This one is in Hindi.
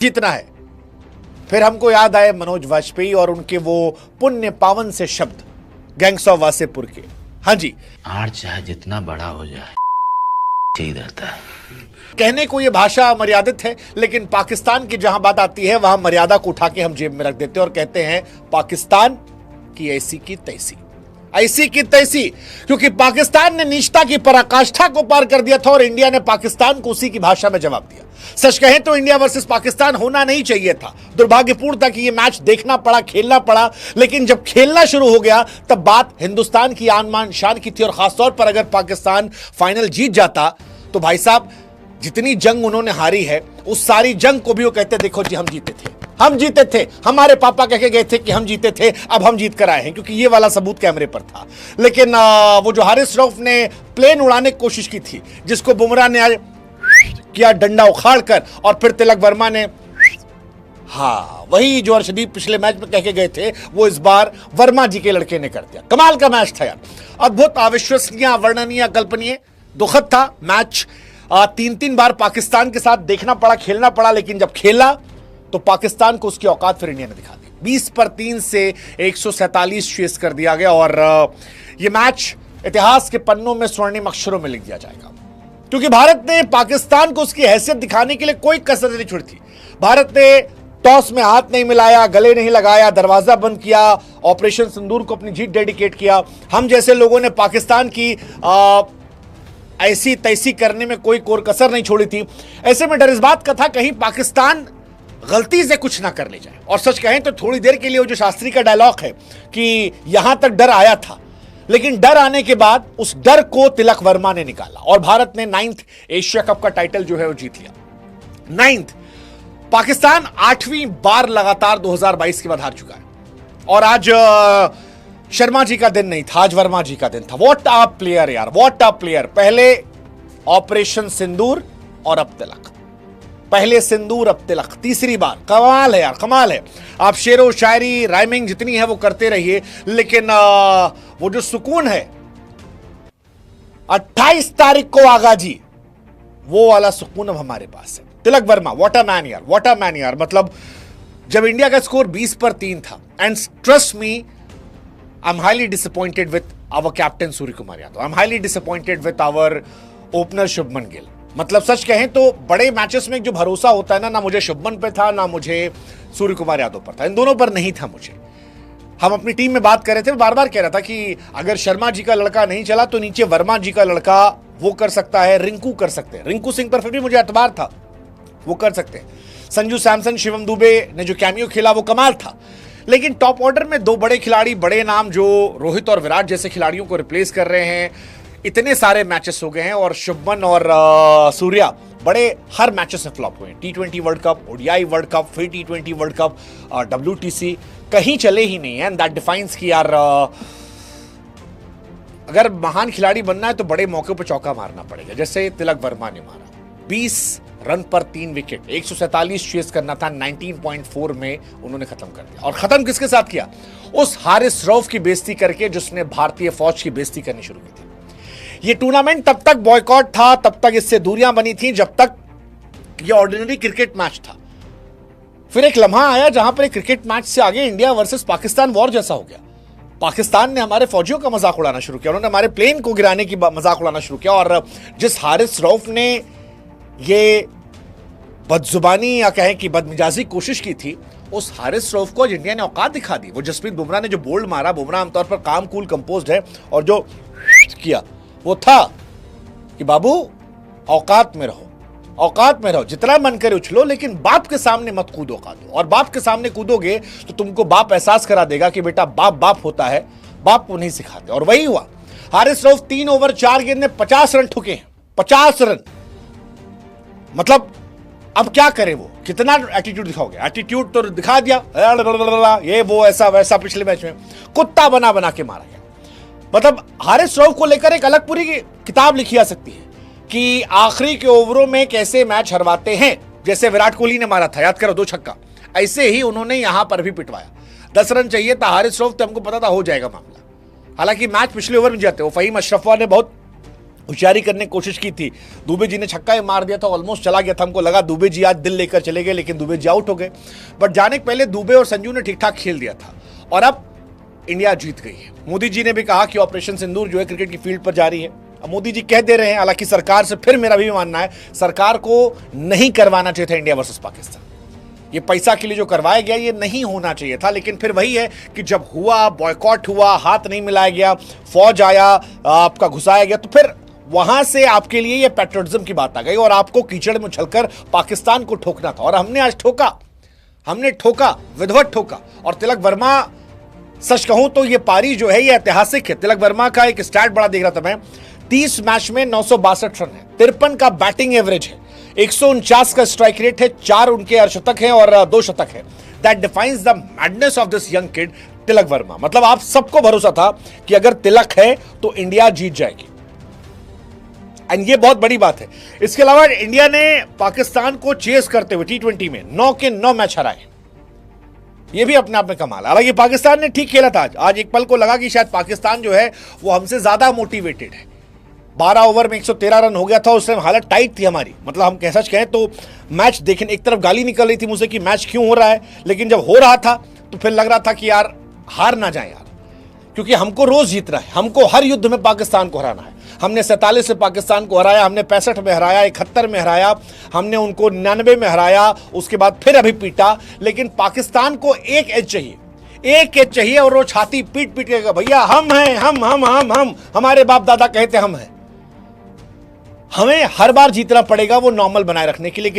जीतना है। फिर हमको याद आए मनोज वाजपेयी और उनके वो पुण्य पावन से शब्द गैंग्स ऑफ वासेपुर के। हाँ जी, आड़ चाहे जितना बड़ा हो जाए यही रहता है। कहने को ये भाषा मर्यादित है, लेकिन पाकिस्तान की जहां बात आती है वहां मर्यादा को उठा के हम जेब में रख देते हैं और कहते हैं पाकिस्तान की ऐसी की तैसी, ऐसी की तैसी, क्योंकि पाकिस्तान ने नीचता की पराकाष्ठा को पार कर दिया था और इंडिया ने पाकिस्तान को उसी की भाषा में जवाब दिया। सच कहें तो इंडिया वर्सेस पाकिस्तान होना नहीं चाहिए था। दुर्भाग्यपूर्ण था कि यह मैच देखना पड़ा, खेलना पड़ा, लेकिन जब खेलना शुरू हो गया तब बात हिंदुस्तान की आन मान शान की थी। और खासतौर पर अगर पाकिस्तान फाइनल जीत जाता तो भाई साहब जितनी जंग उन्होंने हारी है उस सारी जंग को भी वो कहते देखो जी हम जीते थे, हम जीते थे, हमारे पापा कह के गए थे कि हम जीते थे, अब हम जीत कर आए हैं, क्योंकि ये वाला सबूत कैमरे पर था। लेकिन वो जो हारिस रऊफ ने प्लेन उड़ाने की कोशिश की थी, जिसको बुमराह ने आज किया डंडा उखाड़ कर, और फिर तिलक वर्मा ने, हाँ वही जो अर्शदीप पिछले मैच में कह के गए थे वो इस बार वर्मा जी के लड़के ने कर दिया। कमाल का मैच था यार, अद्भुत, अविश्वसनीय, अवर्णनीय, अकल्पनीय, दुखद था मैच। 3-3 बार पाकिस्तान के साथ देखना पड़ा, खेलना पड़ा, लेकिन जब खेला तो पाकिस्तान को उसकी औकात फिर इंडिया ने दिखा दी। 20 पर 3 से 147 चेस कर दिया गया और यह मैच इतिहास के पन्नों में स्वर्णिम अक्षरों में लिख दिया जाएगा, क्योंकि भारत ने पाकिस्तान को उसकी हैसियत दिखाने के लिए कोई कसर नहीं छोड़ी थी। भारत ने टॉस में हाथ नहीं मिलाया, गले नहीं लगाया, दरवाजा बंद किया, ऑपरेशन सिंदूर को अपनी जीत डेडिकेट किया। हम जैसे लोगों ने पाकिस्तान की ऐसी तैसी करने में कोई कोर कसर नहीं छोड़ी थी। ऐसे में डर इस बात का था कहीं पाकिस्तान गलती से कुछ ना कर ले जाए। और सच कहें तो थोड़ी देर के लिए वो जो शास्त्री का डायलॉग है कि यहां तक डर आया था, लेकिन डर आने के बाद उस डर को तिलक वर्मा ने निकाला और भारत ने 9th एशिया कप का टाइटल जो है वो जीत लिया। 9th, पाकिस्तान 8वीं बार लगातार 2022 के बाद हार चुका है। और आज शर्मा जी का दिन नहीं था, आज वर्मा जी का दिन था। व्हाट अ प्लेयर यार, व्हाट अ प्लेयर। पहले ऑपरेशन सिंदूर और अब तिलक, पहले सिंदूर अब तिलक, तीसरी बार। कमाल है यार, कमाल है। आप शेरो शायरी राइमिंग जितनी है वो करते रहिए, लेकिन वो जो सुकून है 28 तारीख को आगा जी, वो वाला सुकून अब हमारे पास है। Tilak Varma, what a man यार, व्हाट अ मैन यार। मतलब जब इंडिया का स्कोर 20 पर 3 था, and trust me, I am highly disappointed with our captain Surya Kumar Yadav, I am highly disappointed with our opener Shubman Gill. मतलब सच कहें तो बड़े मैचेस में जो भरोसा होता है ना मुझे शुभमन पे था, ना मुझे सूर्य कुमार यादव पर था, इन दोनों पर नहीं था मुझे। हम अपनी टीम में बात कर रहे थे, बार बार कह रहा था कि अगर शर्मा जी का लड़का नहीं चला तो नीचे वर्मा जी का लड़का वो कर सकता है, रिंकू कर सकते हैं। रिंकू सिंह पर फिर भी मुझे एतबार था, वो कर सकते हैं। संजू सैमसन, शिवम दुबे ने जो कैमियो खेला वो कमाल था। लेकिन टॉप ऑर्डर में 2 बड़े खिलाड़ी, बड़े नाम जो रोहित और विराट जैसे खिलाड़ियों को रिप्लेस कर रहे हैं, इतने सारे मैचेस हो गए हैं और शुभमन और सूर्या बड़े हर मैचेस में फ्लॉप हुए हैं। T20 world cup, ODI world cup, फिर T20 वर्ल्ड कप, WTC, कहीं चले ही नहीं है। एंड दैट डिफाइंस कि यार अगर महान खिलाड़ी बनना है तो बड़े मौके पर चौका मारना पड़ेगा, जैसे तिलक वर्मा ने मारा। 20 रन पर 3 विकेट, 147 चेस करना था, 19.4 में उन्होंने खत्म कर दिया। और खत्म किसके साथ किया? उस हारिस रऊफ की बेइज्जती करके जिसने भारतीय फौज की बेइज्जती करनी शुरू की थी। ये टूर्नामेंट तब तक बॉयकॉट था, तब तक इससे दूरियां बनी थी जब तक ये ऑर्डिनरी क्रिकेट मैच था। फिर एक लम्हा आया जहां पर एक क्रिकेट मैच से आगे इंडिया वर्सेस पाकिस्तान वॉर जैसा हो गया। पाकिस्तान ने हमारे फौजियों का मजाक उड़ाना शुरू किया, उन्होंने हमारे प्लेन को गिराने की मजाक उड़ाना शुरू किया। और जिस हारिस रऊफ ने ये बदजुबानी या कहें कि बदमिजाजी कोशिश की थी, उस हारिस रऊफ को इंडिया ने औकात दिखा दी। वो जसप्रीत बुमराह ने जो बोल्ड मारा, बुमराह आमतौर पर काम कूल कंपोज्ड है, और जो किया वो था कि बाबू औकात में रहो, औकात में रहो, जितना मन करे उछलो, लेकिन बाप के सामने मत कूदो कादो। और बाप के सामने कूदोगे तो तुमको बाप एहसास करा देगा कि बेटा बाप बाप होता है, बाप को नहीं सिखाते। और वही हुआ। हारिस रऊफ 3 ओवर 4 गेंद में 50 रन ठुके हैं, 50 रन। मतलब अब क्या करे, वो कितना एटीट्यूड दिखाओगे? एटीट्यूड तो दिखा दिया, ये वो ऐसा वैसा। पिछले मैच में कुत्ता बना बना के मारा गया। मतलब हारिस रऊफ को लेकर एक अलग पूरी किताब लिखी जा सकती है कि आखिरी के ओवरों में कैसे मैच हरवाते हैं। जैसे विराट कोहली ने मारा था, याद करो, 2 छक्का, ऐसे ही उन्होंने यहां पर भी पिटवाया। 10 रन चाहिए था हारिस रऊफ, तो हमको पता था हो जाएगा मामला। हालांकि मैच पिछले ओवर में जाते, वो फहीम अशरफ ने बहुत होशियारी करने की कोशिश की थी। दुबे जी ने छक्का ही मार दिया था, ऑलमोस्ट चला गया था, हमको लगा दुबे जी आज दिल लेकर चले गए, लेकिन दुबे जी आउट हो गए। बट जाने के पहले दुबे और संजू ने ठीक ठाक खेल दिया था और अब इंडिया जीत गई है। मोदी जी ने भी कहा कि ऑपरेशन सिंदूर जो है क्रिकेट की फील्ड पर जारी है। अब मोदी जी कह दे रहे हैं, हालांकि सरकार से फिर मेरा भी मानना है सरकार को नहीं करवाना चाहिए था इंडिया वर्सेस पाकिस्तान। ये पैसा के लिए जो करवाया गया ये नहीं होना चाहिए था, लेकिन फिर वही है कि जब हुआ, बॉयकॉट हुआ, हाथ नहीं मिलाया गया, फौज आया, आपका घुसाया गया, तो फिर वहां से आपके लिए ये पैट्रियटिज्म की बात आ गई और आपको कीचड़ में उछलकर पाकिस्तान को ठोकना था। और हमने आज ठोका, हमने ठोका, विधिवत ठोका। और तिलक वर्मा, सच कहूं तो ये पारी जो है ये ऐतिहासिक है। तिलक वर्मा का एक स्टैट बड़ा देख रहा था मैं, 30 मैच में 962 रन है, 53 का बैटिंग एवरेज है, 149 का स्ट्राइक रेट है, 4 उनके अर्धशतक हैं और 2 शतक है। That defines the madness of this young kid Tilak Varma. मतलब आप सबको भरोसा था कि अगर तिलक है तो इंडिया जीत जाएगी, एंड ये बहुत बड़ी बात है। इसके अलावा इंडिया ने पाकिस्तान को चेस करते हुए T20 में 9 के 9 मैच हराए, ये भी अपने आप में कमाल है। हालांकि पाकिस्तान ने ठीक खेला था आज एक पल को लगा कि शायद पाकिस्तान जो है वो हमसे ज्यादा मोटिवेटेड है। 12 ओवर में 113 रन हो गया था, उस टाइम हालत टाइट थी हमारी। मतलब हम कैसा कहें तो मैच देखने, एक तरफ गाली निकल रही थी मुझसे कि मैच क्यों हो रहा है, लेकिन जब हो रहा था तो फिर लग रहा था कि यार हार ना जाए यार, क्योंकि हमको रोज जीतना है, हमको हर युद्ध में पाकिस्तान को हराना है। हमने 47 से पाकिस्तान को हराया, हमने 65 में हराया, 71 में हराया, हमने उनको 99 में हराया, उसके बाद फिर अभी पीटा। लेकिन पाकिस्तान को एक एज चाहिए, एक एज चाहिए और वो छाती पीट पीट के भैया हम हैं, हम हमारे बाप दादा कहते हम हैं। हमें हर बार जीतना पड़ेगा वो नॉर्मल बनाए रखने के लिए कि